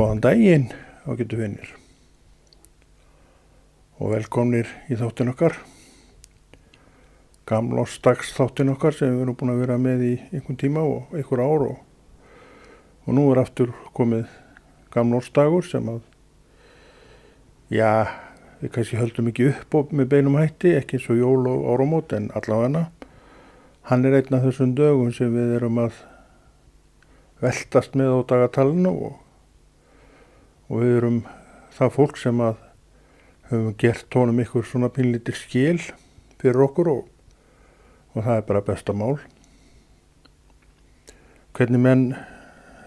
Góðan daginn, ágætu vinir, og velkomnir í þáttinn okkar, gamlársdags þáttinn okkar sem við erum búin að vera með í einhvern tíma og einhver ár og nú er aftur komið gamlársdagur sem að, við kannski höldum ekki upp með beinum hætti, ekki eins og jól og áramót, en allavega hann er einn af þessum dögum sem við erum að veltast með á dagatalinu og við erum það fólk sem að höfum gert honum ykkur svona pínlítir skil fyrir okkur og það er bara besta mál. Hvernig menn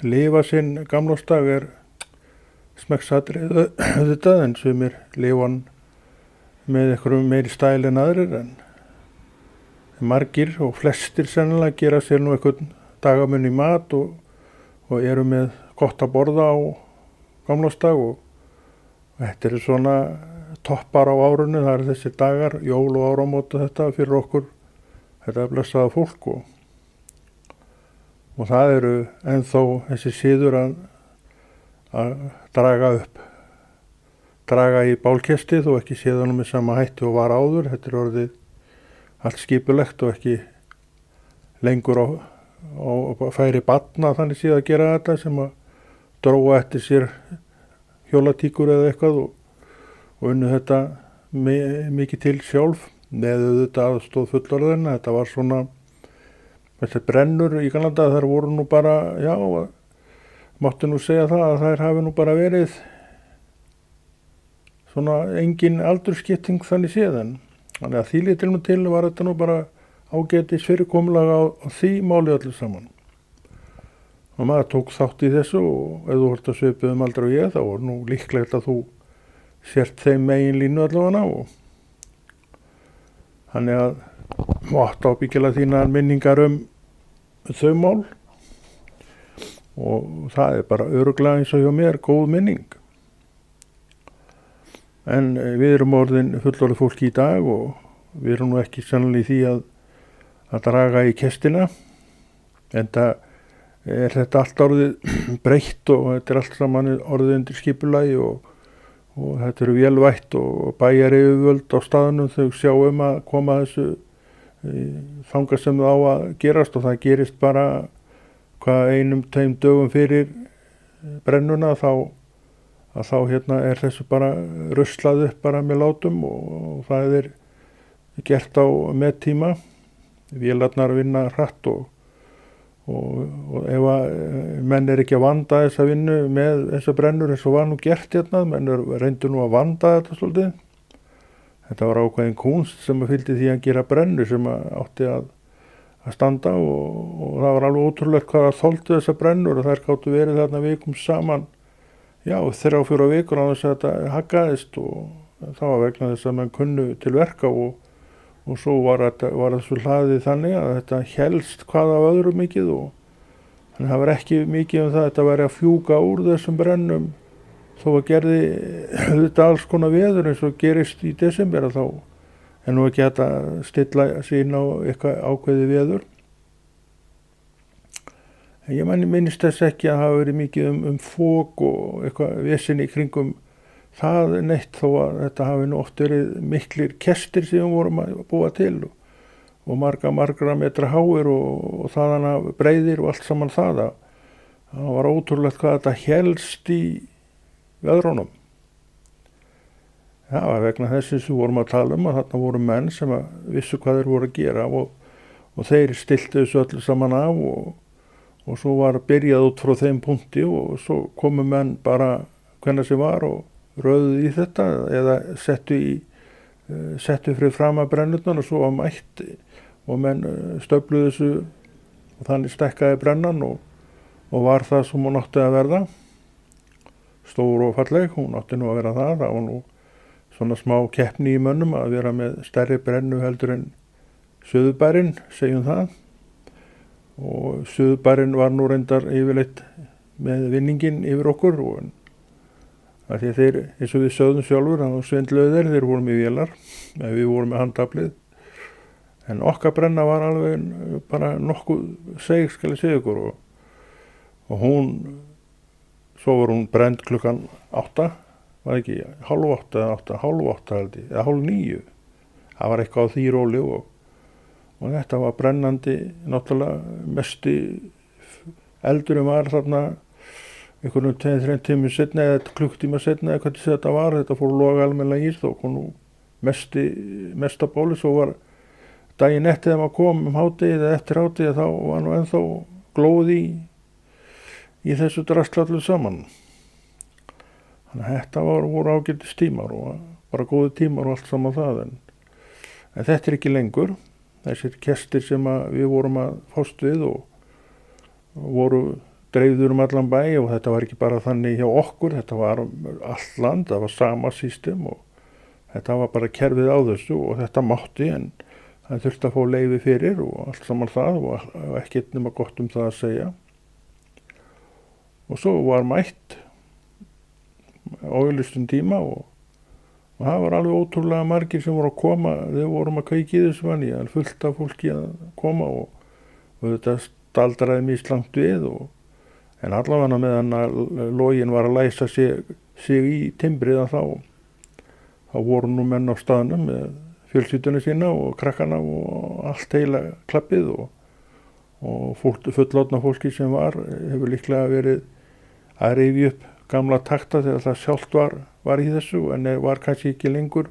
lifa sinn gamlársdag er smekksatriði auðvitað, en sumir lifa hann með einhverjum meiri stæl en aðrir, en margir og flestir sennilega gera sér nú einhvern dagamun í mat og eru með gott að borða á gamlársdag og þetta eru svona toppar á árunni, það eru þessir dagar, jól og áramót og þetta fyrir okkur, þetta er blessaða fólk og það eru ennþá þessi siður að draga í bálkestið og ekki séðanum með sama hætti og var áður. Þetta er orðið allt skipulegt og ekki lengur á færi barna þannig séð að gera þetta sem að dróa eftir sér hjólatíkur eða eitthvað og unnu þetta mikið til sjálf með auðvitað aðstóð fullorðina. Þetta var svona, þetta brennur í gamla daga, þær voru nú bara, mátti nú segja það að þær hafi nú bara verið svona engin aldurskipting þannig séðan. Þannig að því lítilnum til var þetta nú bara ágætis fyrirkomulag á því máli öllu saman. Og maður tók þátt í þessu og ef þú vart að svipa aldrei og ég, þá var nú líklegt að þú sért þeim megin línu allavega og þannig að átt ábyggilega þínar minningar þau mál og það er bara örugglega eins og hjá mér góð minning. En við erum orðin fullorðið fólki í dag og við erum nú ekki sannlega í því að draga í kestina, enda er þetta allt orðið breytt og þetta er allt saman orðið undir skipulagi og þetta eru vélvætt og bæjaryfirvöld á staðnum, þau sjá að koma þessu þangað sem það á að gerast og það gerist bara einum, tveim dögum fyrir brennuna þá er þessu bara ruslað upp bara með látum og það er gert á meðtíma. Vélarnar vinna hratt og ef að menn er ekki að vanda þessa vinnu með þessa brennur eins og var nú gert menn reyndu nú að vanda þetta svolítið. Þetta var ákveðin kúnst sem að fylgdi því að gera brennu sem átti að standa og það var alveg ótrúlegt hvað að þoldu þessa brennur og þær gátu verið þarna vikum saman, 3-4 vikur á þess að þetta haggaðist og það var vegna þess að menn kunnu til verka og svo var þessu hlaðið þannig að þetta helst hvað af öðru mikið og þannig að það var ekki mikið það að þetta væri að fjúka úr þessum brennum þó að gerði þetta alls konar veður eins og gerist í desember þá en nú ekki hægt að stilla sín á eitthvað ákveði veður. En ég minnist þess ekki að hafa verið mikið fók og eitthvað vesen í kringum það neitt þó að þetta hafi nú oft verið miklir kestir sem við vorum að búa til og margra metra háir og þaðana breiðir og allt saman það var ótrúlegt hvað þetta helst í veðrunum. Það var vegna þessi sem við vorum að tala að þarna voru menn sem að vissu hvað þeir voru að gera og þeir stiltu þessu öllu saman af og svo var byrjað út frá þeim punkti og svo komu menn bara hvenær sem var og röðuð í þetta eða settu fyrir fram að brennurnar og svo var mætt og menn stöfluðu þessu og þannig stekkaði brennan og var það sem hún átti að verða. Stór og falleg, hún átti nú að vera það var nú svona smá keppni í mönnum að vera með stærri brennu heldur en Suðurbærinn, segjum það. Og Suðurbærinn var nú reyndar yfirleitt með vinningin yfir okkur og að því þeir, eins og við sögðum sjálfur, það var svindluðu þeir voru með vélar, við vorum með handaflið. En okkar brenna var alveg bara nokkuð seig, skal ég segja ykkur, og hún svo var hún brennd klukkan 8, var ekki, hálf 8 eða 8, hálf 8 held ég, eða hálf 9. Það var eitthvað á því róli og þetta var brennandi, náttúrulega mesti eldurinn var þarna einhvern 2-3 tímum setna eða klukktíma setna eða hvernig þetta var, þetta fór að loga almennilega í þá kom nú mesta bóli, svo var daginn eftir þegar maður kom hádegið eða eftir hádegið þá var nú ennþá glóð í þessu drasli allir saman. Þannig að þetta voru ágætis tímar og bara góði tímar og allt saman það en þetta er ekki lengur. Þessir kestir sem við vorum að fást við og voru dreifður allan bæ og þetta var ekki bara þannig hjá okkur, þetta var allt land, það var sama system og þetta var bara kerfið á þessu og þetta mátti en það þurfti að fá leyfi fyrir og allt saman það og ekkert nema gott það að segja. Og svo var mætt á auglýstum tíma og það var alveg ótrúlega margir sem voru að koma, við vorum að kveikja í þessu vann, það fullt af fólki að koma og þetta staldraði mislangt við en allavega meðan að login var að læsa sig í timbrið þá voru nú menn á staðnum með fjölskyldunni sína og krakkana og allt heila klappið og fullorðna fólki sem hefur líklega verið að rifja upp gamla takta þegar það sjálft var í þessu en var kannski ekki lengur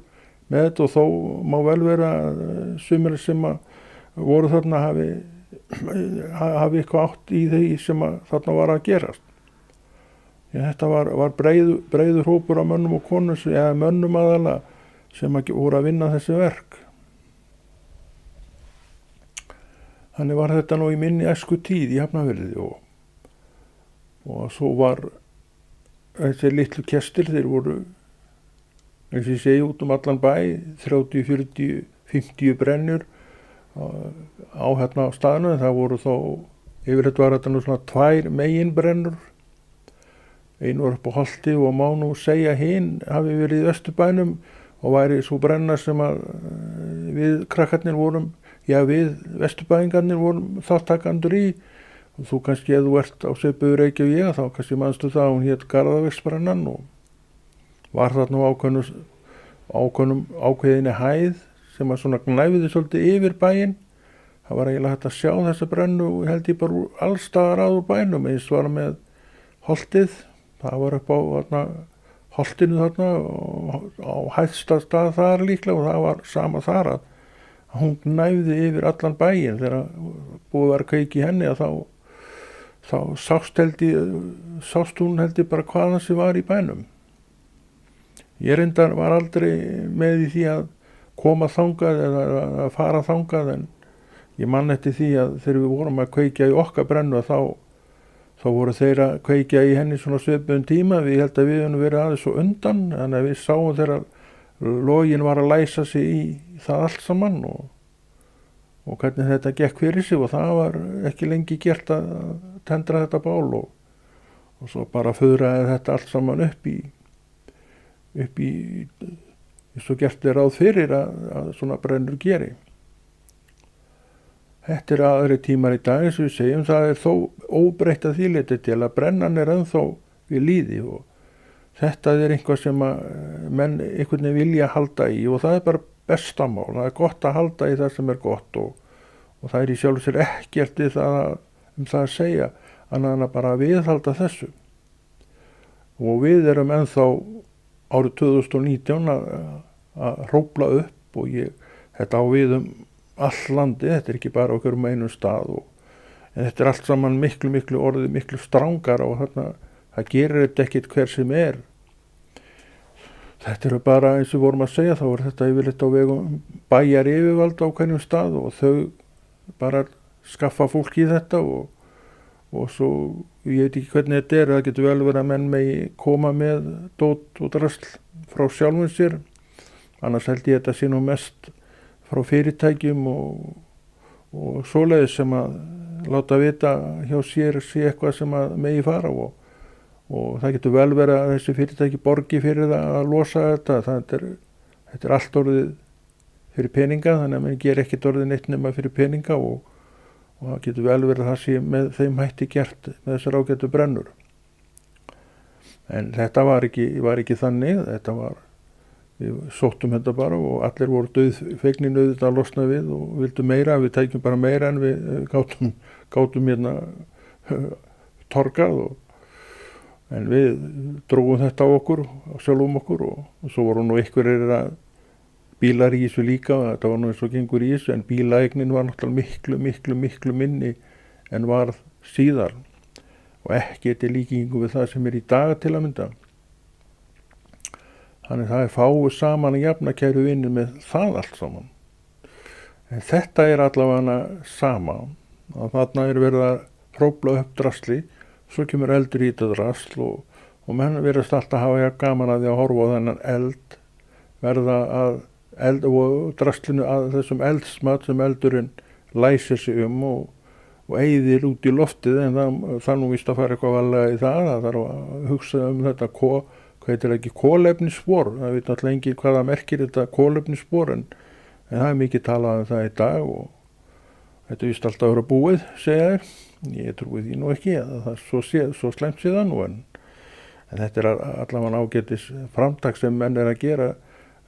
með þetta og þó má vel vera sumir sem voru þarna hafi eitthvað átt í því sem þarna var að gerast. Þetta var breiður hópur af mönnum og konum eða mönnum aðalega sem voru að vinna þessi verk. Þannig var þetta nú í minni æsku tíð í Hafnarfirði og svo var þessi litlu kestir, þeir voru eins og ég segi út allan bæ, 30, 40, 50 brennur á hérna á staðinu, það voru þó yfirleitt var þetta nú svona 2 meginbrennur. Ein var upp á Holti og má nú segja hinn hafi verið í Vesturbænum og væri svo brenna sem við krakkarnir vorum, við Vesturbæingarnir vorum þáttakandur í og þú kannski ef þú ert á svipuðu Reykjavík þá kannski manstu það að hún hét Garðavíksbrennan og var þarna ákveðinni hæð sem svona gnæfði svolítið yfir bæinn. Það var eiginlega hægt að sjá þessa brennu held ég bara alls staðar að úr bænum eins var með Holtið. Það var upp á Holtinu þarna á hæsta stað þar líklega og það var sama þar að hún gnæfði yfir allan bæinn þegar búið var að kveikja í henni að þá sást hún held ég bara hvaðan sem var í bænum. Ég reyndar var aldrei með í því að koma þangað eða að fara þangað en ég man eftir því að þegar við vorum að kveikja í okkar brennu þá voru þeir að kveikja í henni svona svipuðum tíma. Við held að við höfum verið aðeins svo undan en við sáum þegar login var að læsa sig í það allt saman og hvernig þetta gekk fyrir sig og það var ekki lengi gert að tendra þetta bál og svo bara fuðraði þetta allt saman upp í svo gert er ráð fyrir að svona brennur geri. Þetta er aðri tímar í dag eins og við segjum, það er þó óbreytt að því leyti til að brennan er ennþá við lýði og þetta er eitthvað sem menn einhvern veginn vilja halda í og það er bara bestamál, það er gott að halda í það sem er gott og það er í sjálfu sér ekkert það að segja annað en að bara viðhalda þessu. Og við erum ennþá árið 2019 að hrófla upp og þetta á við all landið, þetta er ekki bara okkur einum stað en þetta er allt saman miklu orðið, miklu strangar og þarna, það gerir þetta ekkert hver sem er. Þetta eru bara eins og vorum að segja, þá er þetta yfirleitt á vegum bæjar yfirvalda á hverjum stað og þau bara skaffa fólk í þetta og svo, ég veit ekki hvernig þetta það getur vel verið að menn megi koma með dót og drasl frá sjálfum sér, annars held ég þetta sé nú mest frá fyrirtækjum og svoleiðis sem að láta vita hjá sér sé eitthvað sem að megi fara og það getur vel verið að þessi fyrirtæki borgi fyrir það að losa þetta. Þetta er allt orðið fyrir peninga þannig að mann ger ekkert orðið neitt nema fyrir peninga og það getur vel verið að það sé með þeim hætti gert með þessar ágætu brennur. En þetta var ekki þannig, við sóttum þetta bara og allir voru dauðfegnir auðvitað að losna við og vildu meira, við tækjum bara meira en við gátum hérna torgað en við drógum þetta á okkur, sjálfum okkur og svo voru nú einhverjir bílar í þessu líka og þetta var nú eins og gengur í þessu en bílaeignin var náttúrulega miklu minni en var síðar og ekki til líkingu við það sem í dag til að mynda. Þannig það fáið saman að jafna kæru vinir með það allt saman. En þetta allavega sama, að þarna verið að hrófla upp drasli, svo kemur eldur í þetta drasl og menn verðast alltaf hafa gaman að því að horfa á þennan eld, verða að eld og draslinu að þessum eldsmat sem eldurinn læsir sig og eyðir út í loftið en það nú víst að fara eitthvað varlega í það þarf að hugsa þetta hvað heitir ekki kolefnisspor, það veit náttúrulega enginn hvað það merkir þetta kolefnisspor en það mikið talað það í dag og þetta víst alltaf að vera búið, segja þér, ég trúi því nú ekki að það svo slæmt sé það nú en þetta allavega ágætis framtak sem menn að gera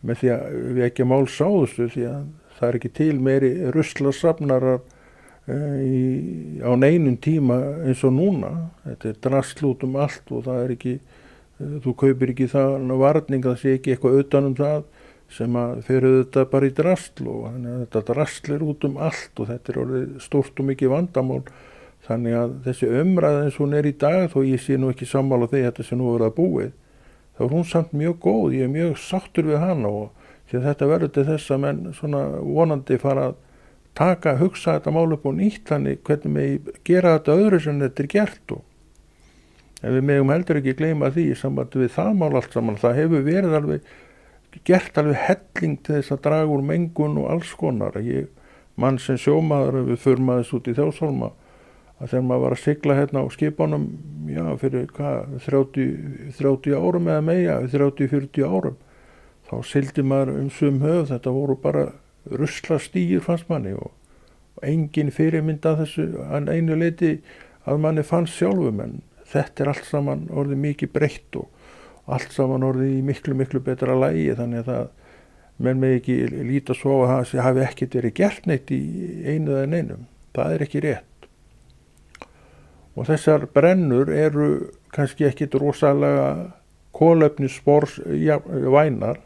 með því að við ekki máls á þessu því að það ekki til meiri ruslarsafnarar á neinum tíma eins og núna, þetta drasl út allt og það ekki þú kaupir ekki það varning það sé ekki eitthvað utan það sem að fer þetta bara í drasl og þannig að þetta drasl út allt og þetta orðið stórt og mikið vandamál þannig að þessi umræða eins og hún í dag þó ég sé nú ekki sammála því þetta sem nú verið að búið þá hún samt mjög góð, ég mjög sáttur við hana og því að þetta verður til þess að menn svona vonandi fara að hugsa þetta mál upp á nýtt þannig hvernig við gera þetta öðru sem þetta gert og en við megum heldur ekki gleyma því í sambandi við það mál allt saman. Það hefur verið gert helling til þess að draga úr mengun og alls konar. Mann sem sjómaður, við förum aðeins út í Þjóðshólma, að þegar maður var að sigla hérna á skipunum, fyrir 30 árum eða meira, 30-40 árum, þá sigldi maður sum höf, þetta voru bara ruslastýr fannst manni og engin fyrirmynd að þessu, einu leyti að manni fannst sjálfum en þetta allt saman orðið mikið breytt og allt saman orðið í miklu betra lagi þannig að menn með ekki líta svo að það hafi ekkert verið gert neitt í einu eða neinum. Það ekki rétt. Og þessar brennur eru kannski ekkit rosalega kolefnisspors vænar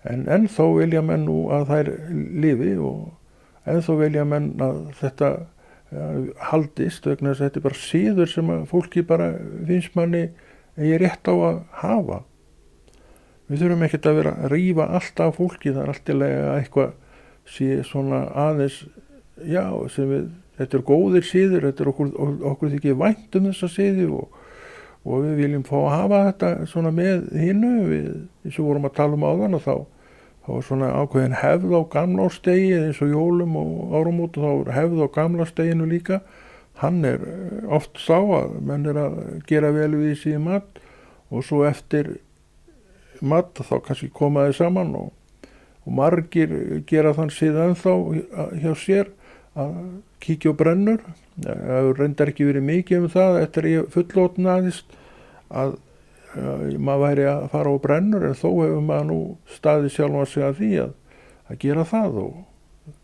en ennþá vilja menn nú að þær lifi og ennþá vilja menn að þetta haldist vegna þess að þetta bara síður sem að fólki bara finnst manni eigi rétt á að hafa. Við þurfum ekkert að vera að rífa allt af fólki, það alltilega eitthvað sé svona aðeins, þetta góðir síður, þetta okkur þykir vænt þessa síði og við viljum fá að hafa þetta svona með hinnu, eins og vorum að tala áðan og þá var svona ákveðin hefð á gamlársdegi eins og jólum og áramót og þá hefð á gamlársdeginu líka. Hann oft sá að menn að gera vel við sig í mat og svo eftir mat þá kannski koma þeir saman og margir gera þann síðan ennþá hjá sér að kíkja á brennur. Það reyndar ekki verið mikið það eftir ég fullorðnaðist að maður væri að fara á brennur en þó hefur maður nú staðið sjálfan sig að því að gera það og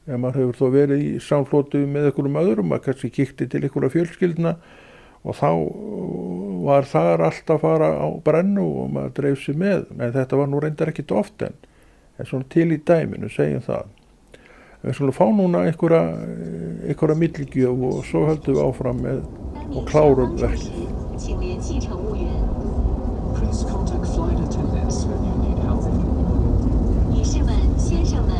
ef maður hefur þó verið í samfloti með einhverjum öðrum, maður kannski kíkti til einhverja fjölskyldna og þá var þar alltaf að fara á brennu og maður dreif sig með en þetta var nú reyndar ekkit oft en svona til í dæminu, segjum það. Við skulum fá núna einhverja milligjöf og svo höldum við áfram með og klárum verkið. Please contact flight attendants when you need help. 女士们、先生们，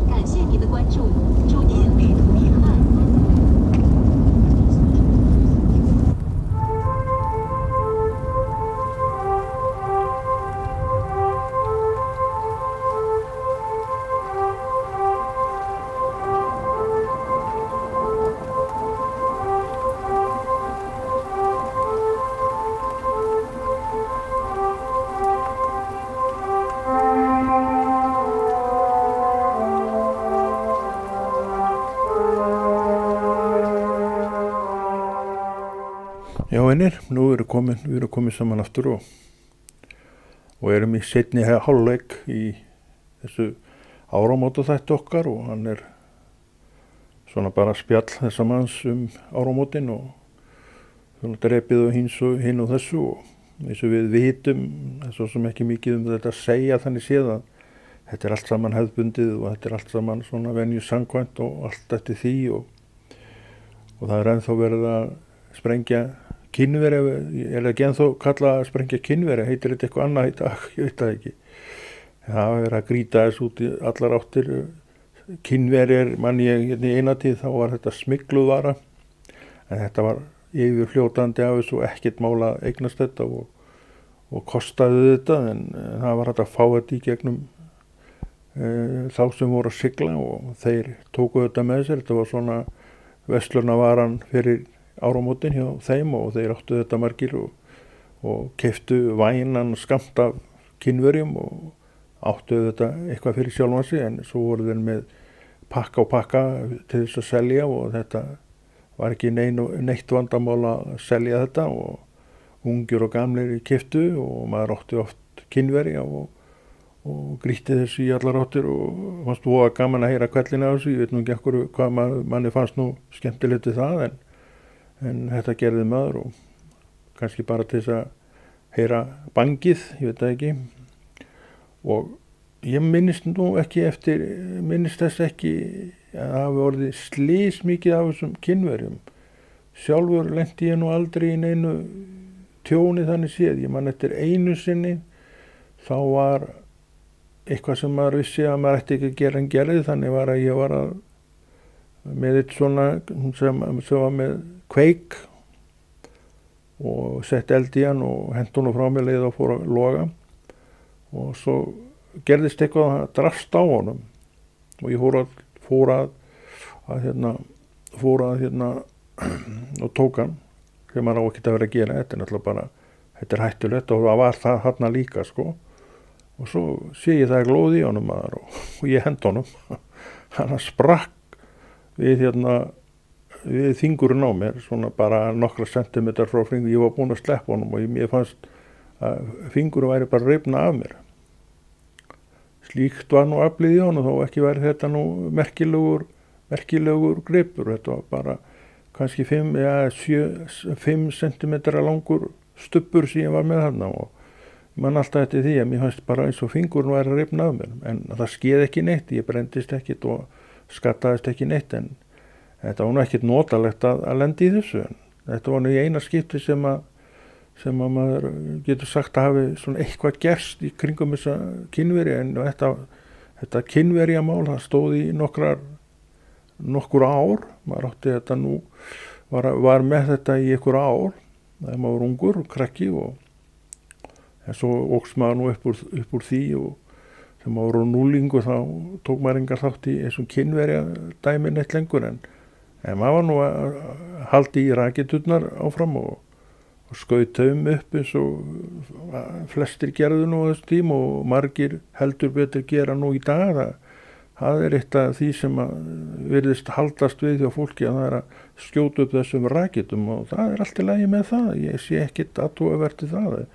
感谢您的关注，祝您旅途愉快。Já, einir, nú við erum komin saman aftur og og erum í seinni hálfleik í þessu áramótaþætti okkar og hann er svona bara spjall þessa manns áramótin og svona drepið og hinn og þessu og eins og við vitum, svo sem ekki mikið þetta að segja þannig séð að þetta er allt saman hefðbundið og þetta er allt saman svona venju samkvæmt og allt eftir því og það er ennþá verið að sprengja kynveri, er ekki ennþá kallað að sprengja kynveri, heitir þetta eitthvað annað í dag, ég veit það ekki. Það er að grýta þess út í allar áttir, kynveri mann ég hérna í eina tíð, þá var þetta smygluðvara, en þetta var yfirfljótandi af þessu og ekkert mála að eignast þetta og kostaði þetta, en það var hægt að fá þetta í gegnum þá sem voru að sigla og þeir tóku þetta með sér. Þetta var svona verslunarvaran fyrir áramótin hjá þeim og þeir áttu þetta margir og keyptu vænan skammt af kynverjum og áttu þetta eitthvað fyrir sjálfan sig, en svo voru þeir með pakka og pakka til þess að selja og þetta var ekki neitt vandamál að selja þetta og ungir og gamlir keyptu og maður átti oft kynverja og grýtti þessu í allar áttir og fannst voða gaman að heyra hvellina á þessu. Ég veit nú ekki ekkur hvað manni fannst nú skemmtilegt við það, en þetta gerði maður og kannski bara til þess að heyra bangið, ég veit það ekki. Og ég minnist þess ekki að það hafi orðið slys mikið af þessum kynverjum. Sjálfur lenti ég nú aldrei í neinu tjóni þannig séð. Ég man eftir einu sinni, þá var eitthvað sem maður vissi að maður ætti ekki að gera en gerði, þannig var að ég var með eitt svona sem var með kveik og sett eld í hann og henti hún frá mig leið og fór að loga og svo gerðist eitthvað að drafst á honum og ég fór að og tók hann sem maður á ekki að vera að gera. Þetta er náttúrulega bara, þetta er hættulegt og það var það þarna líka sko. Og svo sé ég það glóð í honum maður og ég hendi honum. Hann sprakk við fingurinn á mér, svona bara nokkra sentimetrar frá fingur. Ég var búinn að sleppa honum og mér fannst að fingurinn væri bara rifna af mér. Slíkt var nú aflið í honum, þó ekki væri þetta nú merkilegur gripur. Þetta var bara kannski 5 sentimetra langur stubbur sem ég var með þarna og ég man alltaf eftir því að mér fannst bara eins og fingurinn væri að rifna af mér, en það skeði ekki neitt, ég brendist ekkit og skattaðist ekki neitt, en þetta var nú ekkit notalegt að lendi í þessu. En þetta var nú í eina skipti sem að maður getur sagt að hafi svona eitthvað gerst í kringum þessa kynveri, en þetta kynverjamál, það stóð í nokkur ár, maður átti þetta nú, var með þetta í einhver ár, þegar maður var ungur og krakki en svo óks maður nú upp úr því og þegar maður var á núlingu þá tók maður engar þátt í þessum kynverja dæmi neitt lengur, en maður var nú að haldi í raketurnar áfram og skaut upp eins og flestir gerðu nú á þessum tíma og margir heldur betur gera nú í dag. Það er eitt af því sem virðist haldast við hjá fólki, að það er að skjóta upp þessum raketum og það er allt í lagi með það. Ég sé ekkit athugavert í það.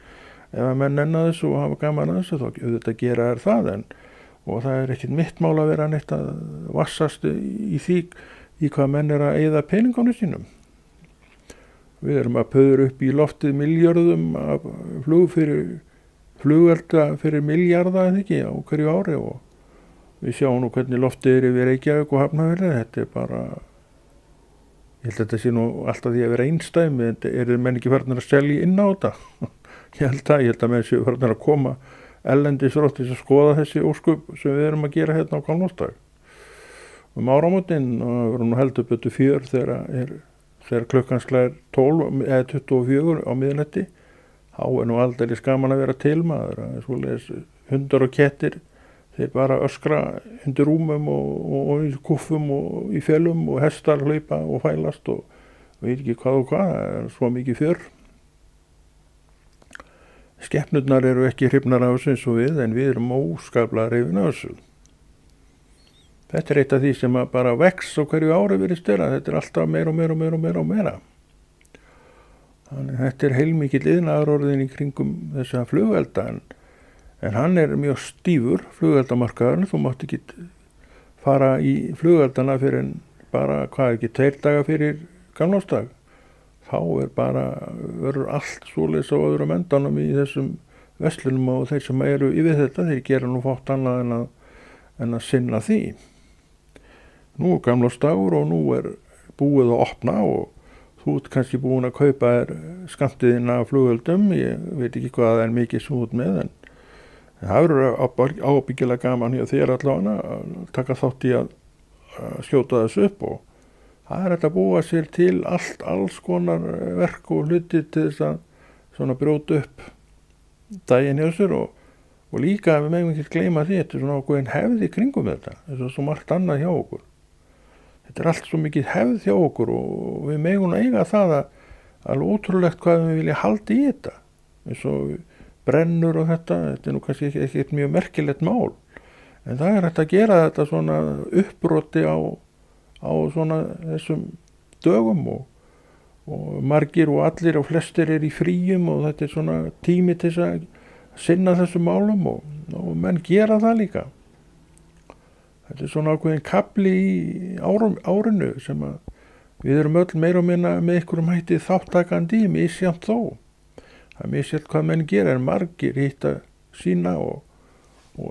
Ef að menn nenna þessu og hafa gaman að þessu þá auðvitað gera það, og það er ekkit mitt mál að vera neitt að vassast í því í hvað menn er að eyða peningunum sínum. Við erum að pöður upp í loftið milljörðum af flugvelda fyrir milljarða eða ekki á hverju ári og við sjáum nú hvernig loftið er yfir Reykjavík og Hafnarfirði. Þetta er bara, ég held að þetta sé nú alltaf því að vera einstæmi, eru menn ekki farnir að selja inn á þetta? Ég held að menn séu farnir að koma ellendis róttis að skoða þessi ósköp sem við erum að gera hérna á Kálmótsdag. Áramótin voru nú heldur betur fjör þegar klukkan slær 12 eða 24 á miðnætti. Þá er nú aldeilis gaman að vera til maður, svoleiðis hundar og kettir, þeir bara öskra undir rúmum og í kuffum og í felum og hestar hlaupa og fælast og veit ekki hvað og hvað, það er svo mikið fjör. Skepnurnar eru ekki hrifnar af þessu eins og við, en við erum óskaplega hrifin af þessu. Þetta er eitt af því sem bara vex á hverju ári virðist vera. Þetta er alltaf meira. Þannig þetta er heilmikill iðnaðarorðin í kringum þessa flugvelda, en hann mjög stífur, flugeldamarkaðurinn. Þú mátt ekki fara í flugeldana fyrir en bara, ekki 2 daga fyrir gamlársdag. Þá verður allt svoleiðis á öðrum endanum í þessum verslunum, og þeir sem eru yfir þetta, þeir gera nú fátt annað en að sinna því. Nú gamlársdagur og nú búið að opna og þú ert kannski búin að kaupa skammtiðinn af flugeldum. Ég veit ekki hvað það mikið svo út með, en það verður ábyggilega gaman hjá þér allavega að taka þátt í að skjóta þessu upp, og það þetta búa sér til alls konar verk og hluti til þess að svona brjóta upp daginn hjá sér, og líka við megum ekki gleyma því, þetta svona ákveðin hefð í kringum þetta, eins og svo margt annað hjá okkur. Þetta allt svo mikið hefð hjá okkur, og við megum eiga það að alveg ótrúlegt hvað við vilja halda í þetta, eins og brennur og þetta nú kannski ekki mjög merkilegt mál, en það hægt að gera þetta svona uppbroti á svona þessum dögum, og margir og allir og flestir í fríum, og þetta svona tími til þess að sinna þessum málum, og menn gera það líka. Þetta svona ákveðin kapli í árinu sem að við erum öll meira og minna með einhverjum hætti þáttakandi, misjafnt þó. Það misjafnt hvað menn gera, en margir hitta sína og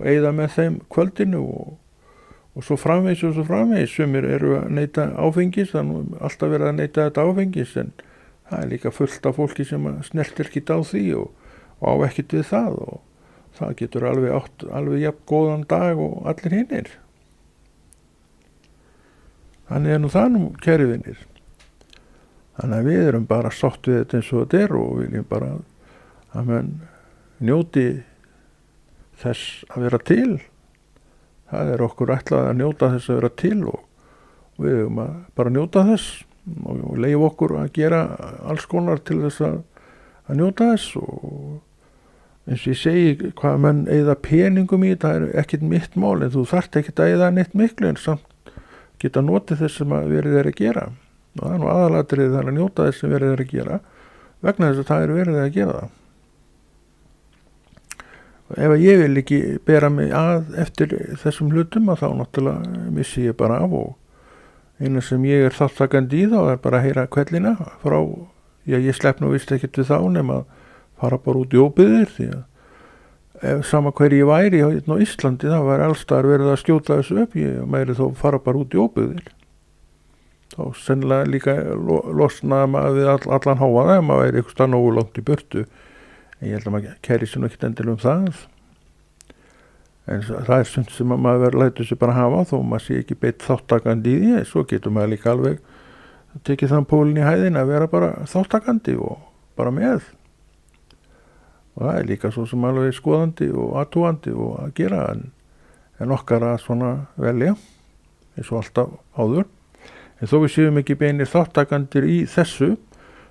eyða með þeim kvöldinu og svo framvegis og svo framvegis. Sumir eru að neyta áfengis, þannig alltaf verið að neyta þetta áfengis, en það líka fullt af fólki sem snertir ekkit á því og á ekkit við það, og það getur alveg jafn góðan dag og allir hinnir. Þannig nú það kæru vinir. Þannig að við erum bara sátt við þetta eins og þetta og viljum bara að menn njóti þess að vera til. Það okkur ætlað að njóta þess að vera til, og við erum að bara njóta þess og leyfa okkur að gera alls konar til þess að njóta þess. Og eins og ég segi, hvað menn eyða peningum í, það ekkit mitt mál, en þú þarft ekkit að eyða neitt miklu, en samt geta notið þess sem verið að gera. Og það nú aðalatriðið, það að njóta þess sem verið að gera, vegna þess að það verið að gera það. Og ef ég vil ekki bera mig að eftir þessum hlutum, þá náttúrulega missi ég bara af, og eina sem ég þáttakandi í þá bara að heyra kvellina frá, ég slepp nú vist ekkert við þá nema að fara bara út í óbyggðir, því að ef sama hver ég væri á Íslandi, þá var allstaðar verið að skjóta þessu upp, ég meiri þó fara bara út í óbyggðir. Þá sennilega líka losnaði maður við allan háaða ef maður væri eitthvað nógu langt í burtu, en ég held að maður kæri sér nú ekkert endilega það. En það sumt sem maður lætur sér bara hafa, þó maður sé ekki beitt þáttakandi í því, svo getur maður líka alveg tekið þann pólinn í hæðin að vera bara þáttakandi og bara með. Og það líka svo sem alveg skoðandi og athugandi og að gera, en okkar að svona velja, eins og alltaf áður. En þó við séum ekki beinir þáttakandir í þessu,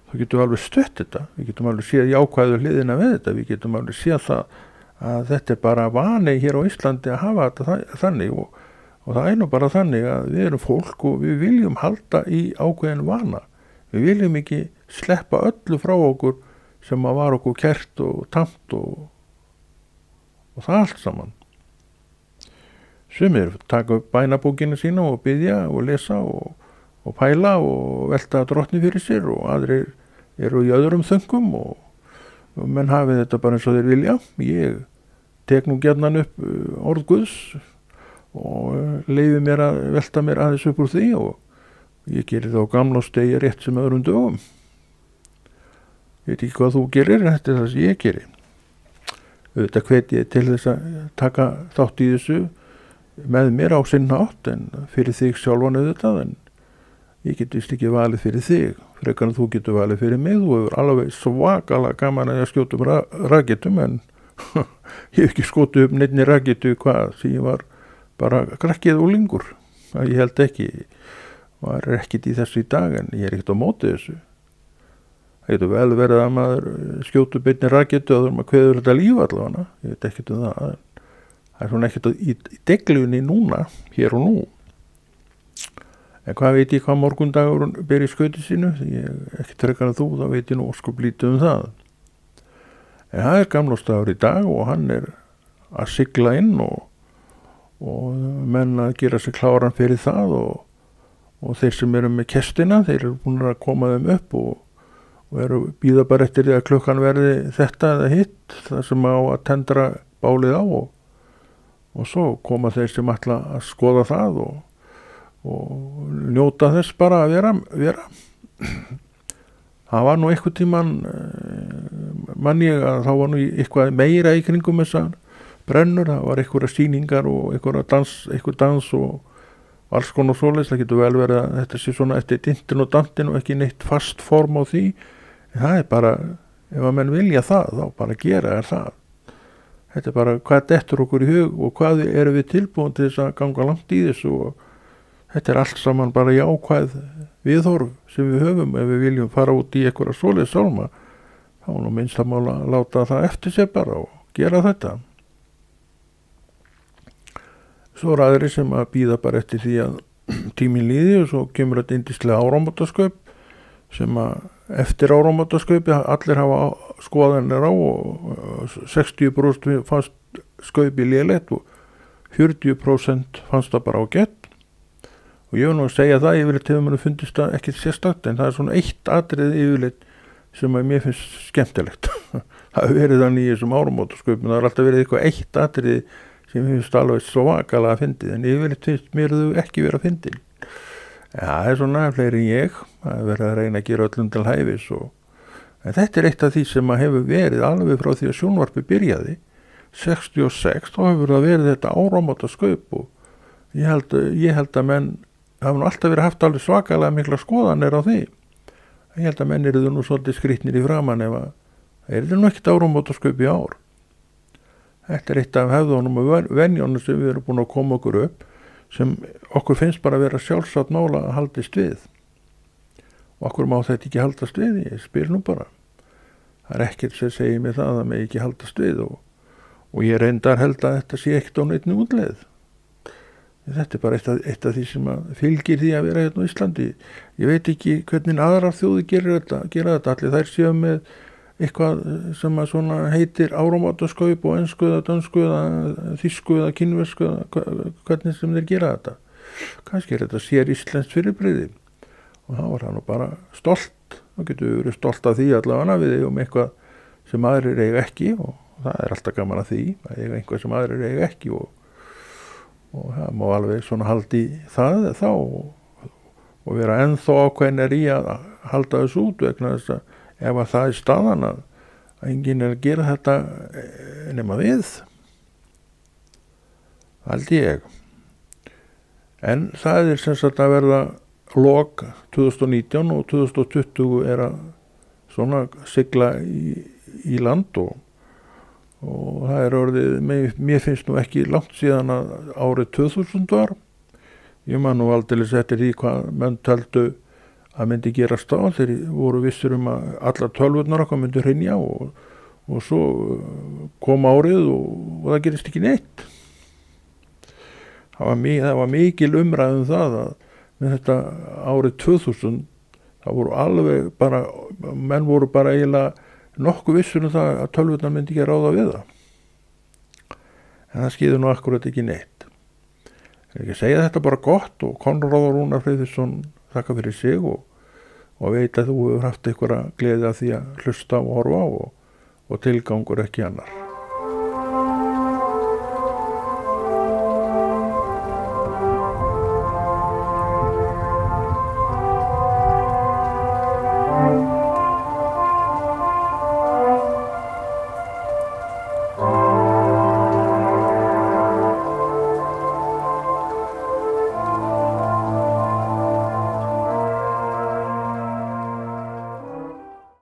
þá getum við alveg stött þetta. Við getum alveg séð jákvæðu hliðina við þetta. Við getum alveg séð það að þetta bara vani hér á Íslandi að hafa þetta þannig, og það nú bara þannig að við erum fólk og við viljum halda í ákveðin vana. Við viljum ekki sleppa öllu frá okkur sem að var okkur kært og tamt og það allt saman. Sumir taka upp bænabókina sína og biðja og lesa og pæla og velta drottni fyrir sér, og aðrir eru í öðrum þöngum og menn hafi þetta bara eins og þeir vilja. Ég tek nú gjarnan upp orð Guðs og leyfi mér að velta mér aðeins upp úr því, og ég gerir þá gamlársdegi rétt sem öðrum dögum. Ég veit ekki hvað þú gerir, þetta það sem ég gerir. Auðvitað hvet ég til þess að taka þátt í þessu með mér á sinn hátt, en fyrir þig sjálfan auðvitað, en ég get vist ekki valið fyrir þig, frekar en þú getur valið fyrir mig. Þú hefur alveg svakalega gaman að skjóta raketum, en ég hef ekki skotið upp neinni raketu sem ég var bara krakkið úlingur. Ég held ekki, var ekkit í þessu í dag, en ég ekkert á móti þessu. Það getur vel verið að maður skjótu beinni raketu og maður kveður þetta líf allavega, ég veit ekkert það. Það svona ekkert í deglunni núna, hér og nú. En hvað veit ég hvað morgundagur ber í skauti sínu, ég ekki frekar að þú, þá veit ég nú óskup lítið það. En það gamlársdagur í dag, og hann að sigla inn og menn að gera sig kláran fyrir það og þeir sem eru með kestina, þeir eru búin að koma þeim upp og eru bíða bara eftir því að klukkan verði þetta eða hitt, það sem á að tendra bálið á og svo koma þeir sem ætla að skoða það og njóta þess bara að vera. Það var nú einhvern tíman, mann ég að þá var nú eitthvað meira í kringum þessar brennur, það var einhverja sýningar og einhver dans og alls konar svoleiðis. Það getur vel verið að þetta sé svona eftir dintin og dantin og ekki neitt fast form á því, en það er bara, ef að menn vilja það, þá bara gera það. Þetta er bara hvað dettur okkur í hug og hvað erum við tilbúin til þess að ganga langt í þessu, og þetta er allt saman bara jákvæð viðhorf sem við höfum. Ef við viljum fara út í einhverja svoleiðis sálma, þá er nú minnst að mála að láta það eftir sér bara og gera þetta. Svo er aðri sem að bíða bara eftir því að tíminn líði og svo kemur þetta yndislega áramótaskaup sem að eftir áramótaskaupi allir hafa skoðanir á og 60% fannst skaupi lélegt og 40% fannst það bara ágætt. Og ég vil nú segja það, yfirleitt hefur mér fundist það ekkert sérstakt, en það er svona eitt atriði yfirleitt sem að mér finnst skemmtilegt. Það hefur verið þannig í þessum áramótaskaupum, það har alltaf verið eitthvað eitt atriði sem við finnst alveg svakalega að fyndið, en yfirleitt finnst mér þau ekki vera að fyndin. Ja, það er svona fleiri en ég, það er verið að reyna að gera öllum til hæfis en þetta er eitt af því sem að hefur verið alveg frá því að sjónvarpi byrjaði 66, þá hefur það verið þetta áramótaskaup og ég held að menn hafa nú alltaf verið haft alveg svakalega mikla skoðanir á því. Ég held að menn eru nú svolítið skrýtnir í framan ef að það er nú ekkert áramótaskaup í ár. Þetta er eitt af hefðunum og venjónum sem við erum búin að koma okkur upp, sem okkur finnst bara að vera sjálfsagt mála að haldist við. Og okkur má þetta ekki haldast við, ég spyr nú bara. Það er ekkert sem segir mig það að mig ekki haldast við og ég reyndar held að þetta sé ekkert á neittni útleið. Þetta er bara eitt af því sem fylgir því að vera hérna á Íslandi. Ég veit ekki hvernig aðrar þjóðir gera þetta, allir þær séu með eitthvað sem að svona heitir áramótaskaup og ensku eða dönsku eða þýsku eða kínversku eða hvernig sem þeir gera þetta. Kannski er þetta sér íslenskt fyrirbrigði og þá var það nú bara stolt. Þá getur við verið stolt af því allavega við eigum eitthvað sem aðrir eiga ekki og það er alltaf gaman að því að eiga eitthvað sem aðrir eiga ekki og það má alveg svona haldi það þá og vera ennþá ákveðnir í að halda þessu út vegna þess að ef að það er staðan að enginn er að gera þetta nema við, haldi ég. En það er sem sagt að verða lok 2019 og 2020 er að svona sigla í land og það er orðið, mér finnst nú ekki langt síðan að árið 2000 var. Ég man nú aldeilis eftir því hvað menn töldu að myndi gerast á, þeir voru vissir að allar tölvurnar okkar myndi hrynja og svo kom árið og það gerist ekki neitt. Það var mikil umræðum það að með þetta árið 2000 það voru alveg bara, menn voru bara eiginlega nokkuð vissir það að tölvurnar myndi ekki ráða við það. En það skýður nú akkurat ekki neitt. Ég er ekki að segja þetta bara gott og Konráð Rúnar Friðriksson þakka fyrir sig og veit að þú hefur haft einhverja gleði af því að hlusta og horfa á og tilgangur ekki annar.